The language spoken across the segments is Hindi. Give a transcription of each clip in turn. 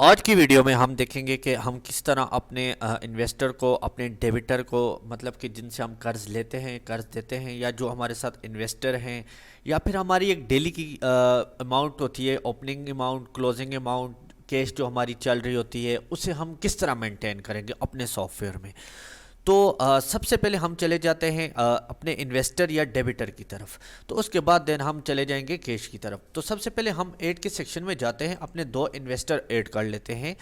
आज की वीडियो में हम देखेंगे कि हम किस तरह अपने इन्वेस्टर को, अपने डेबिटर को, मतलब कि जिनसे हम कर्ज लेते हैं, कर्ज देते हैं, या जो हमारे साथ इन्वेस्टर हैं, या फिर हमारी एक डेली की अमाउंट होती है, opening amount, closing amount, cash जो हमारी चल रही होती है, उसे हम किस तरह मेंटेन करेंगे अपने सॉफ्टवेयर में। तो सबसे पहले हम चले जाते हैं अपने इन्वेस्टर या डेबिटर की तरफ। तो उसके बाद देन हम चले जाएंगे कैश की तरफ। तो सबसे पहले हम ऐड के सेक्शन में जाते हैं, अपने दो इन्वेस्टर ऐड कर लेते हैं।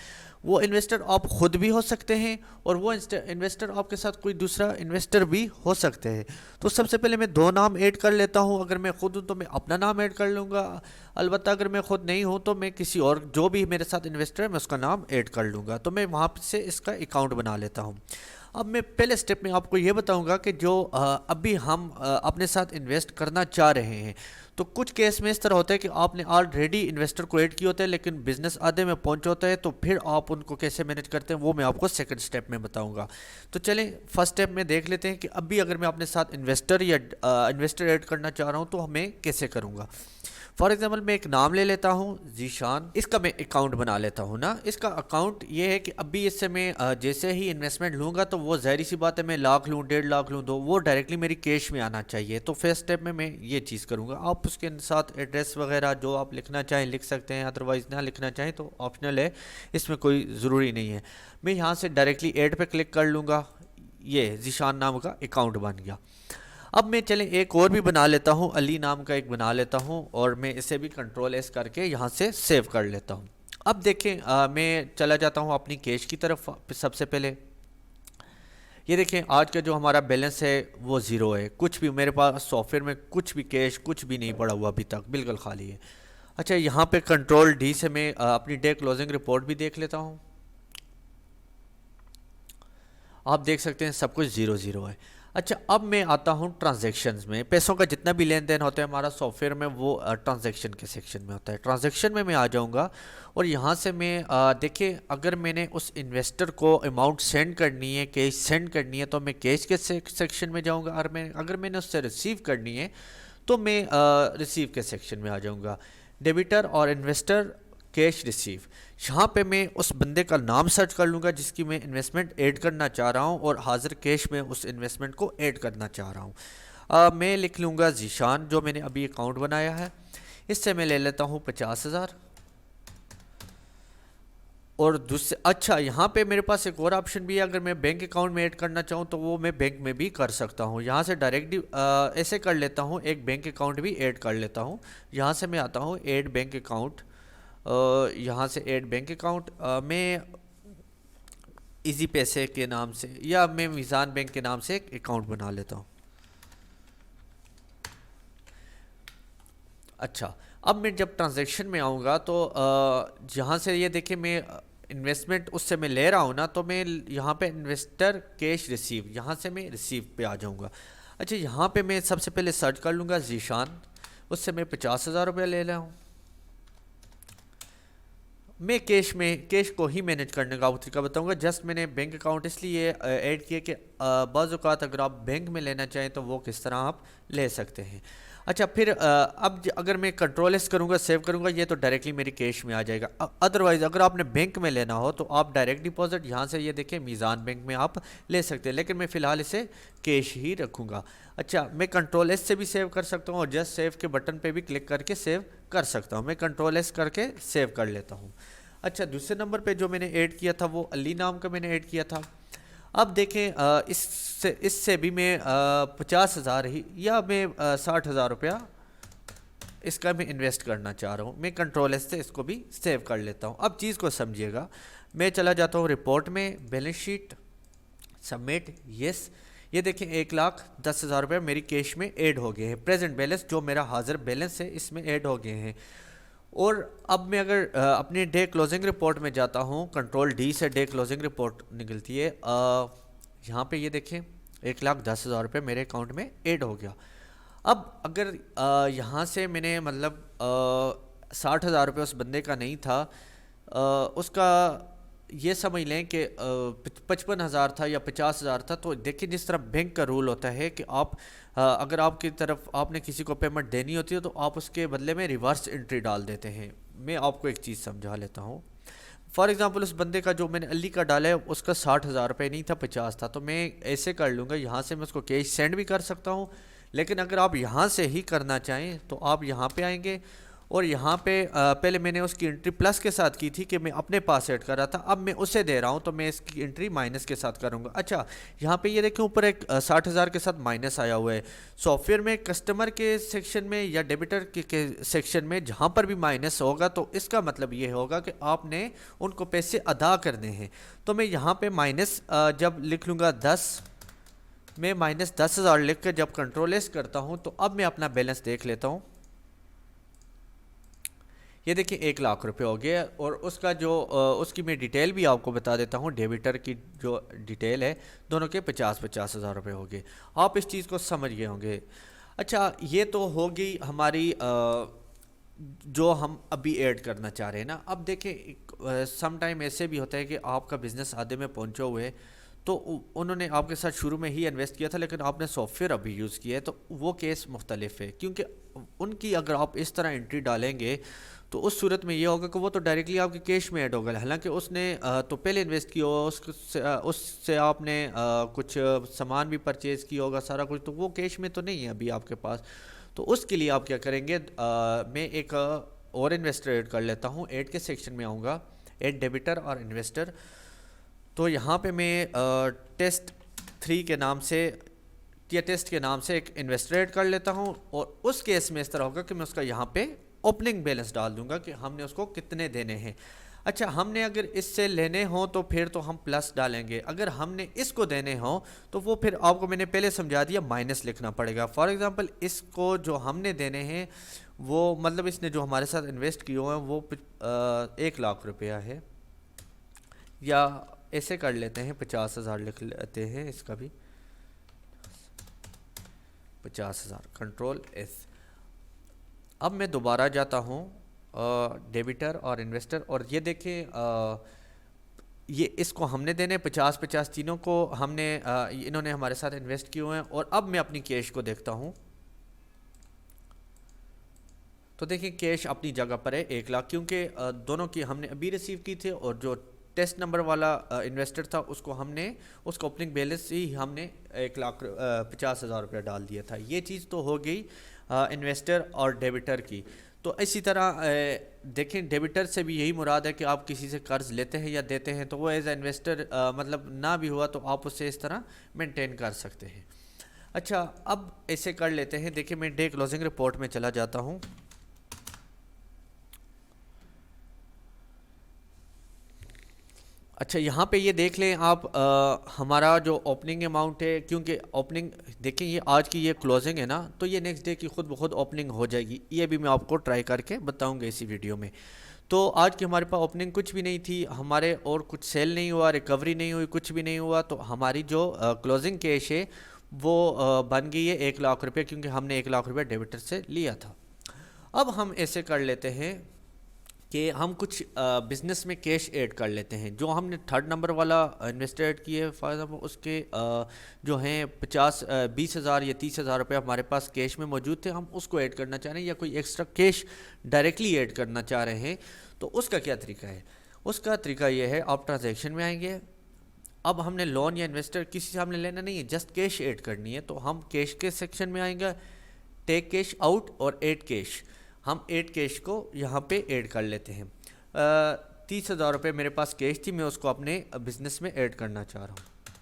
वो इन्वेस्टर आप खुद भी हो सकते हैं और वो इन्वेस्टर आपके साथ कोई दूसरा इन्वेस्टर भी हो सकते हैं। तो सबसे पहले मैं दो नाम ऐड कर लेता हूँ। अगर मैं खुद हूँ तो मैं अपना नाम ऐड कर लूँगा। अलबत्ता अगर मैं खुद नहीं हूँ तो मैं किसी और जो भी मेरे साथ इन्वेस्टर है मैं उसका नाम ऐड कर लूँगा। तो मैं वहाँ से इसका अकाउंट बना लेता हूँ। अब मैं पहले स्टेप में आपको ये बताऊंगा कि जो अभी हम अपने साथ इन्वेस्ट करना चाह रहे हैं। तो कुछ केस में इस तरह होता है कि आपने ऑलरेडी इन्वेस्टर को ऐड किया होता है लेकिन बिजनेस आधे में पहुंच होता है, तो फिर आप उनको कैसे मैनेज करते हैं वो मैं आपको सेकंड स्टेप में बताऊंगा। तो चलें फर्स्ट स्टेप में देख लेते हैं कि अभी अगर मैं अपने साथ इन्वेस्टर या इन्वेस्टर ऐड करना चाह रहा हूँ तो मैं कैसे करूँगा। फॉर एग्जाम्पल मैं एक नाम ले लेता हूँ जीशान, इसका मैं अकाउंट बना लेता हूँ ना। इसका अकाउंट ये है कि अभी इससे मैं जैसे ही इन्वेस्टमेंट लूँगा तो वो ज़ाहिर सी बात है, मैं लाख लूँ, 1.5 लाख लूँ, तो वो डायरेक्टली मेरी कैश में आना चाहिए। तो फर्स्ट स्टेप में मैं ये चीज़ करूँगा। आप उसके साथ एड्रेस वगैरह जो आप लिखना चाहें लिख सकते हैं, अदरवाइज़ ना लिखना चाहें तो ऑप्शनल है, इसमें कोई ज़रूरी नहीं है। मैं यहाँ से डायरेक्टली ऐड पे क्लिक कर लूँगा। ये जीशान नाम का अकाउंट बन गया। अब मैं चले एक और भी बना लेता हूँ, अली नाम का एक बना लेता हूँ, और मैं इसे भी कंट्रोल एस करके यहाँ से सेव कर लेता हूँ। अब देखें मैं चला जाता हूँ अपनी कैश की तरफ। सबसे पहले ये देखें आज का जो हमारा बैलेंस है वो ज़ीरो है। कुछ भी मेरे पास सॉफ्टवेयर में कुछ भी कैश कुछ भी नहीं पड़ा हुआ, अभी तक बिल्कुल खाली है। अच्छा, यहाँ पे कंट्रोल डी से मैं अपनी डे क्लोजिंग रिपोर्ट भी देख लेता हूँ। आप देख सकते हैं सब कुछ ज़ीरो ज़ीरो है। अच्छा, अब मैं आता हूँ ट्रांजैक्शंस में। पैसों का जितना भी लेन देन होता है हमारा सॉफ्टवेयर में वो ट्रांजैक्शन के सेक्शन में होता है। ट्रांजैक्शन में मैं आ जाऊँगा और यहाँ से मैं देखिए अगर मैंने उस इन्वेस्टर को अमाउंट सेंड करनी है, कैश सेंड करनी है, तो मैं कैश के सेक्शन में जाऊँगा। और मैं अगर मैंने उससे रिसीव करनी है तो मैं रिसीव के सेक्शन में आ जाऊँगा। डेबिटर और इन्वेस्टर, कैश रिसीव, यहाँ पे मैं उस बंदे का नाम सर्च कर लूँगा जिसकी मैं इन्वेस्टमेंट ऐड करना चाह रहा हूँ और हाजिर कैश में उस इन्वेस्टमेंट को ऐड करना चाह रहा हूँ। मैं लिख लूँगा जीशान, जो मैंने अभी अकाउंट बनाया है। इससे मैं ले लेता हूँ 50,000। और दूसरे, अच्छा यहाँ पे मेरे पास एक और ऑप्शन भी है, अगर मैं बैंक अकाउंट में ऐड करना चाहूँ तो वो मैं बैंक में भी कर सकता हूँ। यहाँ से डायरेक्टली ऐसे कर लेता हूँ, एक बैंक अकाउंट भी ऐड कर लेता हूँ। यहाँ से मैं आता हूँ ऐड बैंक अकाउंट। यहाँ से ऐड बैंक अकाउंट मैं इजी पैसे के नाम से या मैं मीज़ान बैंक के नाम से एक अकाउंट बना लेता हूँ। अच्छा, अब मैं जब ट्रांजैक्शन में आऊँगा तो यहाँ से ये देखिए मैं इन्वेस्टमेंट उससे मैं ले रहा हूँ ना, तो मैं यहाँ पे इन्वेस्टर कैश रिसीव, यहाँ से मैं रिसीव पे आ जाऊँगा। अच्छा, यहाँ पे मैं सबसे पहले सर्च कर लूँगा जीशान, उससे मैं 50,000 रुपये ले रहा हूँ। मैं कैश को ही मैनेज करने का तरीका बताऊंगा। जस्ट मैंने बैंक अकाउंट इसलिए ऐड किया कि बाज़ औक़ात अगर आप बैंक में लेना चाहें तो वो किस तरह आप ले सकते हैं। अच्छा, फिर अब अगर मैं कंट्रोल एस करूंगा, सेव करूंगा, ये तो डायरेक्टली मेरी कैश में आ जाएगा। अदरवाइज़ अगर आपने बैंक में लेना हो तो आप डायरेक्ट डिपॉजिट यहाँ से ये देखिए मीज़ान बैंक में आप ले सकते हैं, लेकिन मैं फ़िलहाल इसे कैश ही रखूँगा। अच्छा, मैं कंट्रोल एस से भी सेव कर सकता हूँ और जस्ट सेव के बटन पे भी क्लिक करके सेव कर सकता हूँ। मैं कंट्रोल एस करके सेव कर लेता हूँ। अच्छा, दूसरे नंबर पे जो मैंने ऐड किया था वो अली नाम का मैंने ऐड किया था। अब देखें इससे भी मैं 50,000 ही या मैं 60,000 रुपया इसका मैं इन्वेस्ट करना चाह रहा हूँ। मैं कंट्रोल एस से इसको भी सेव कर लेता हूँ। अब चीज़ को समझिएगा, मैं चला जाता हूँ रिपोर्ट में, बैलेंस शीट, सबमिट, यस। ये देखें 1,10,000 रुपये मेरी कैश में ऐड हो गए हैं। प्रेजेंट बैलेंस जो मेरा हाजिर बैलेंस है इसमें ऐड हो गए हैं। और अब मैं अगर अपने डे क्लोजिंग रिपोर्ट में जाता हूँ, कंट्रोल डी से डे क्लोजिंग रिपोर्ट निकलती है। यहाँ पे ये देखें 1,10,000 रुपये मेरे अकाउंट में ऐड हो गया। अब अगर यहाँ से मैंने मतलब 60,000 रुपये उस बंदे का नहीं था, उसका ये समझ लें कि 55,000 था या 50,000 था, तो देखिए जिस तरह बैंक का रूल होता है कि आप अगर आपकी तरफ आपने किसी को पेमेंट देनी होती है तो आप उसके बदले में रिवर्स एंट्री डाल देते हैं। मैं आपको एक चीज़ समझा लेता हूँ। फॉर एग्जांपल उस बंदे का जो मैंने अली का डाला है उसका 60,000 रुपये नहीं था, 50 था, तो मैं ऐसे कर लूँगा, यहाँ से मैं उसको कैश सेंड भी कर सकता हूँ। लेकिन अगर आप यहाँ से ही करना चाहें तो आप यहाँ पे आएंगे और यहाँ पे पहले मैंने उसकी एंट्री प्लस के साथ की थी कि मैं अपने पास सेट कर रहा था, अब मैं उसे दे रहा हूँ तो मैं इसकी एंट्री माइनस के साथ करूँगा। अच्छा, यहाँ पे ये देखें ऊपर एक 60,000 के साथ माइनस आया हुआ है। सॉफ्टवेयर में कस्टमर के सेक्शन में या डेबिटर के सेक्शन में जहाँ पर भी माइनस होगा तो इसका मतलब ये होगा कि आपने उनको पैसे अदा करने हैं। तो मैं यहाँ पे माइनस जब लिख लूँगा 10, मैं -10,000 लिख कर जब कंट्रोल एस करता हूँ तो अब मैं अपना बैलेंस देख लेता हूँ। ये देखिए 1,00,000 रुपये हो गया और उसका जो उसकी मैं डिटेल भी आपको बता देता हूँ। डेबिटर की जो डिटेल है दोनों के 50-50 हज़ार रुपये हो गए। आप इस चीज़ को समझ गए होंगे। अच्छा, ये तो हो गई हमारी जो हम अभी ऐड करना चाह रहे हैं ना। अब देखें सम टाइम ऐसे भी होता है कि आपका बिज़नेस आधे में पहुंचे हुए है, तो उन्होंने आपके साथ शुरू में ही इन्वेस्ट किया था लेकिन आपने सॉफ्टवेयर अभी यूज़ किया है, तो वो केस मुख्तलिफ है। क्योंकि उनकी अगर आप इस तरह एंट्री डालेंगे तो उस सूरत में ये होगा कि वो तो डायरेक्टली आपके कैश में ऐड होगा, हालांकि उसने तो पहले इन्वेस्ट किया होगा, उससे आपने कुछ सामान भी परचेज़ किया होगा, सारा कुछ, तो वो कैश में तो नहीं है अभी आपके पास। तो उसके लिए आप क्या करेंगे, मैं एक और इन्वेस्टर ऐड कर लेता हूँ। ऐड के सेक्शन में आऊँगा, ऐड डेबिटर और इन्वेस्टर। तो यहाँ पे मैं टेस्ट 3 के नाम से या टेस्ट के नाम से एक इन्वेस्टर ऐड कर लेता हूँ और उस केस में इस तरह होगा कि मैं उसका यहाँ पे ओपनिंग बैलेंस डाल दूंगा कि हमने उसको कितने देने हैं। अच्छा, हमने अगर इससे लेने हों तो फिर तो हम प्लस डालेंगे, अगर हमने इसको देने हों तो वो फिर आपको मैंने पहले समझा दिया माइनस लिखना पड़ेगा। फॉर एग्जांपल इसको जो हमने देने हैं वो मतलब इसने जो हमारे साथ इन्वेस्ट किए हुए हैं वो 1,00,000 रुपया है, या ऐसे कर लेते हैं 50,000 लिख लेते हैं, इसका भी 50,000, कंट्रोल एस। अब मैं दोबारा जाता हूँ डेबिटर और इन्वेस्टर और ये देखें ये इसको हमने देने 50-50 तीनों को हमने इन्होंने हमारे साथ इन्वेस्ट किए हुए हैं। और अब मैं अपनी कैश को देखता हूँ तो देखिए कैश अपनी जगह पर है 1,00,000, क्योंकि दोनों की हमने अभी रिसीव की थे और जो टेस्ट नंबर वाला इन्वेस्टर था उसको हमने उसका ओपनिंग बैलेंस ही हमने 1,50,000 रुपया डाल दिया था। ये चीज़ तो हो गई इन्वेस्टर और डेबिटर की। तो इसी तरह देखें डेबिटर से भी यही मुराद है कि आप किसी से कर्ज लेते हैं या देते हैं तो वो एज ए इन्वेस्टर मतलब ना भी हुआ तो आप उससे इस तरह मेंटेन कर सकते हैं। अच्छा, अब ऐसे कर लेते हैं। देखिए मैं डे क्लोजिंग रिपोर्ट में चला जाता हूँ। अच्छा, यहाँ पे ये देख लें आप हमारा जो ओपनिंग अमाउंट है, क्योंकि ओपनिंग देखें ये आज की ये क्लोजिंग है ना, तो ये नेक्स्ट डे की खुद ब खुद ओपनिंग हो जाएगी। ये भी मैं आपको ट्राई करके बताऊंगा इसी वीडियो में। तो आज की हमारे पास ओपनिंग कुछ भी नहीं थी हमारे, और कुछ सेल नहीं हुआ, रिकवरी नहीं हुई, कुछ भी नहीं हुआ। तो हमारी जो क्लोजिंग कैश है वो बन गई है 1,00,000 रुपये, क्योंकि हमने 1,00,000 रुपये डेबिटर से लिया था। अब हम ऐसे कर लेते हैं कि हम कुछ बिजनेस में कैश ऐड कर लेते हैं। जो हमने थर्ड नंबर वाला इन्वेस्टर ऐड किए फॉर एग्जाम्पल उसके जो हैं 20,000 या 30,000 रुपये हमारे पास कैश में मौजूद थे, हम उसको ऐड करना चाह रहे हैं या कोई एक्स्ट्रा कैश डायरेक्टली ऐड करना चाह रहे हैं। तो उसका क्या तरीका है? उसका तरीका ये है, आप ट्रांजेक्शन में आएंगे। अब हमने लोन या इन्वेस्टर किसी से हमने लेना नहीं है, जस्ट कैश ऐड करनी है। तो हम कैश के सेक्शन में आएंगे, टेक कैश आउट और ऐड कैश। हम ऐड कैश को यहाँ पे ऐड कर लेते हैं। 30,000 रुपये मेरे पास कैश थी, मैं उसको अपने बिजनेस में ऐड करना चाह रहा हूँ।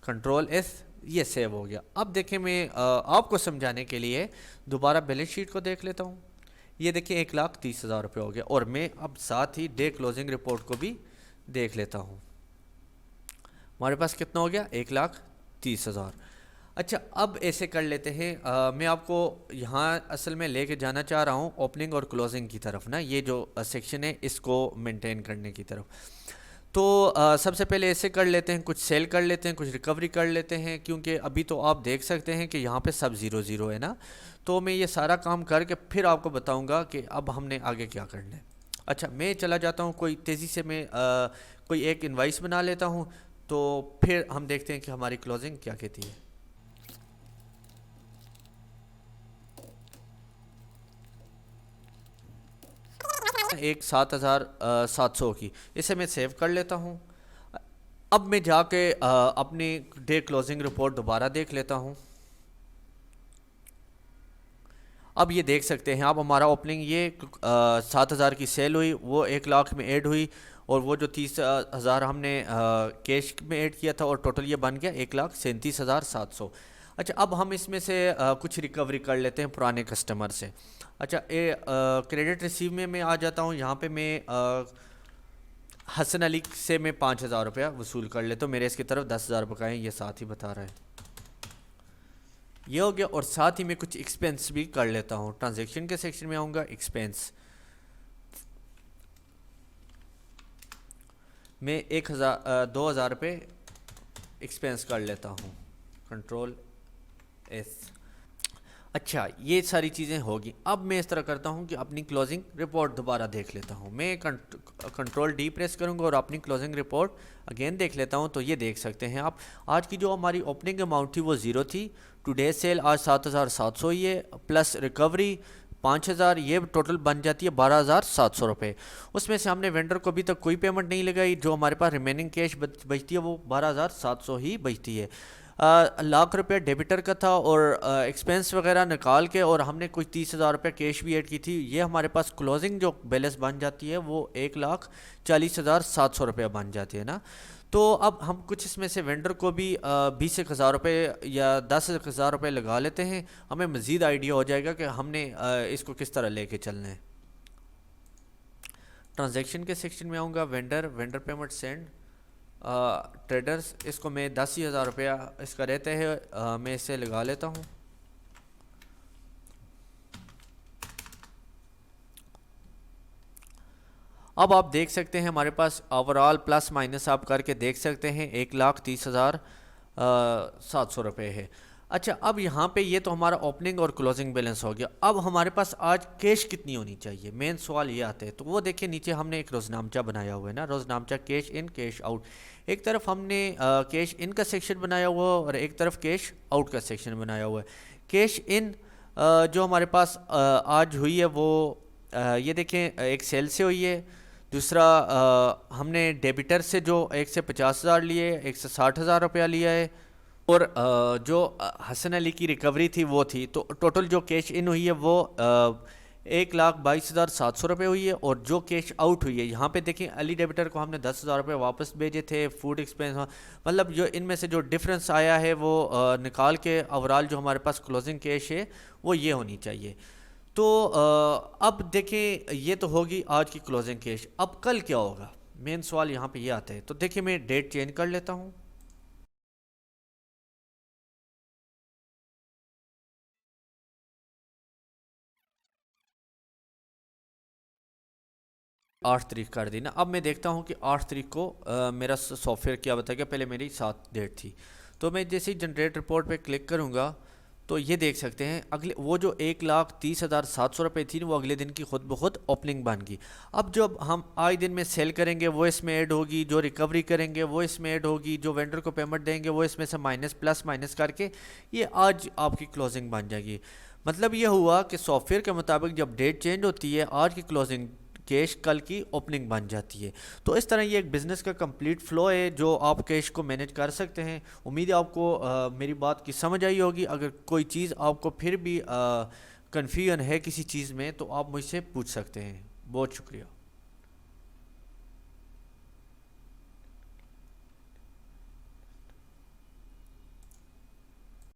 कंट्रोल एस, ये सेव हो गया। अब देखें मैं आपको समझाने के लिए दोबारा बैलेंस शीट को देख लेता हूँ। ये देखिए 1,30,000 रुपये हो गया। और मैं अब साथ ही डे क्लोजिंग रिपोर्ट को भी देख लेता हूँ। हमारे पास कितना हो गया? 1,30,000। अच्छा, अब ऐसे कर लेते हैं मैं आपको यहाँ असल में लेके जाना चाह रहा हूँ ओपनिंग और क्लोजिंग की तरफ ना, ये जो सेक्शन है इसको मेंटेन करने की तरफ। तो सबसे पहले ऐसे कर लेते हैं, कुछ सेल कर लेते हैं, कुछ रिकवरी कर लेते हैं, क्योंकि अभी तो आप देख सकते हैं कि यहाँ पे सब 0-0 है ना। तो मैं ये सारा काम करके फिर आपको बताऊँगा कि अब हमने आगे क्या करना है। अच्छा, मैं चला जाता हूँ, कोई तेज़ी से मैं कोई एक इन्वाइस बना लेता हूँ, तो फिर हम देखते हैं कि हमारी क्लोजिंग क्या कहती है। एक 7,700 की, इसे मैं सेव कर लेता हूँ। अब मैं जाके अपनी डे क्लोजिंग रिपोर्ट दोबारा देख लेता हूँ। अब ये देख सकते हैं आप, हमारा ओपनिंग ये 7,000 की सेल हुई, वो 1 लाख में ऐड हुई, और वो जो 30,000 हमने कैश में ऐड किया था, और टोटल ये बन गया 1,37,700। अच्छा, अब हम इसमें से कुछ रिकवरी कर लेते हैं पुराने कस्टमर से। अच्छा, क्रेडिट रिसीव में मैं आ जाता हूँ। यहाँ पे मैं हसन अली से मैं 5,000 रुपया वसूल कर लेता हूँ। मेरे इसकी तरफ 10,000 बकाए, ये साथ ही बता रहा है। ये हो गया, और साथ ही मैं कुछ एक्सपेंस भी कर लेता हूँ। ट्रांजैक्शन के सेक्शन में आऊँगा, एक्सपेंस मैं 2,000 रुपये एक्सपेंस कर लेता हूँ, कंट्रोल एस। अच्छा, ये सारी चीज़ें होगी। अब मैं इस तरह करता हूँ कि अपनी क्लोजिंग रिपोर्ट दोबारा देख लेता हूँ। मैं कंट्रोल डी प्रेस करूँगा और अपनी क्लोजिंग रिपोर्ट अगेन देख लेता हूँ। तो ये देख सकते हैं आप, आज की जो हमारी ओपनिंग अमाउंट थी वो 0 थी। टुडे सेल आज 7,700 ही है, प्लस रिकवरी 5,000, ये टोटल बन जाती है 12,700 रुपये। उसमें से हमने वेंडर को अभी तक कोई पेमेंट नहीं लगाई। जो हमारे पास रिमेनिंग कैश बचती है वो 12,700 ही बचती है। ₹1,00,000 डेबिटर का था, और एक्सपेंस वगैरह निकाल के, और हमने कुछ 30,000 रुपये कैश भी ऐड की थी। ये हमारे पास क्लोजिंग जो बैलेंस बन जाती है वो 1,40,700 रुपये बन जाती है ना। तो अब हम कुछ इसमें से वेंडर को भी 20,000 रुपये या 10,000 रुपये लगा लेते हैं। हमें मज़ीद आइडिया हो जाएगा कि हमने इसको किस तरह लेके चलना है। ट्रांजैक्शन के सेक्शन में आऊँगा, वेंडर पेमेंट सेंड ट्रेडर्स, इसको मैं 10,000 रुपया इसका रहता है, मैं इसे लगा लेता हूँ। अब आप देख सकते हैं हमारे पास ओवरऑल प्लस माइनस आप करके देख सकते हैं 1,30,700 रुपये है। अच्छा, अब यहाँ पे ये तो हमारा ओपनिंग और क्लोजिंग बैलेंस हो गया। अब हमारे पास आज कैश कितनी होनी चाहिए, मेन सवाल ये आता है। तो वो देखिए, नीचे हमने एक रोजनामचा बनाया हुआ है ना, रोजनामचा कैश इन कैश आउट। एक तरफ हमने कैश इन का सेक्शन बनाया हुआ है, और एक तरफ कैश आउट का सेक्शन बनाया हुआ है। कैश इन जो हमारे पास आज हुई है वो ये देखें, एक सेल से हुई है। दूसरा हमने डेबिटर से जो 1,50,000 लिए, 1,60,000 रुपया लिया है, और जो हसन अली की रिकवरी थी वो थी। तो टोटल जो कैश इन हुई है वो 1,22,700 रुपये हुई है। और जो कैश आउट हुई है, यहाँ पे देखें, अली डेबिटर को हमने 10,000 रुपये वापस भेजे थे, फूड एक्सपेंस, मतलब जो इनमें से जो डिफरेंस आया है वो निकाल के ओवरऑल जो हमारे पास क्लोजिंग कैश है वो ये होनी चाहिए। तो अब देखें, ये तो होगी आज की क्लोजिंग कैश। अब कल क्या होगा, मेन सवाल यहाँ पे ये आता है। तो देखिए, मैं डेट चेंज कर लेता हूँ। 8 तारीख कर दी ना। अब मैं देखता हूँ कि 8 तारीख को मेरा सॉफ्टवेयर क्या बताएगा। पहले मेरी 7 डेट थी। तो मैं जैसे ही जनरेट रिपोर्ट पे क्लिक करूँगा तो ये देख सकते हैं, अगले वो जो 1,30,700 रुपये थी वो अगले दिन की खुद ब खुद ओपनिंग बन गई। अब जब हम आए दिन में सेल करेंगे वो इसमें ऐड होगी, जो रिकवरी करेंगे वो इसमें ऐड होगी, जो वेंडर को पेमेंट देंगे वो इसमें से माइनस प्लस माइनस करके ये आज आपकी क्लोजिंग बन जाएगी। मतलब ये हुआ कि सॉफ्टवेयर के मुताबिक जब डेट चेंज होती है, आज की क्लोजिंग कैश कल की ओपनिंग बन जाती है। तो इस तरह ये एक बिज़नेस का कंप्लीट फ़्लो है जो आप कैश को मैनेज कर सकते हैं। उम्मीद है आपको मेरी बात की समझ आई होगी। अगर कोई चीज़ आपको फिर भी कन्फ्यूजन है किसी चीज़ में तो आप मुझसे पूछ सकते हैं। बहुत शुक्रिया।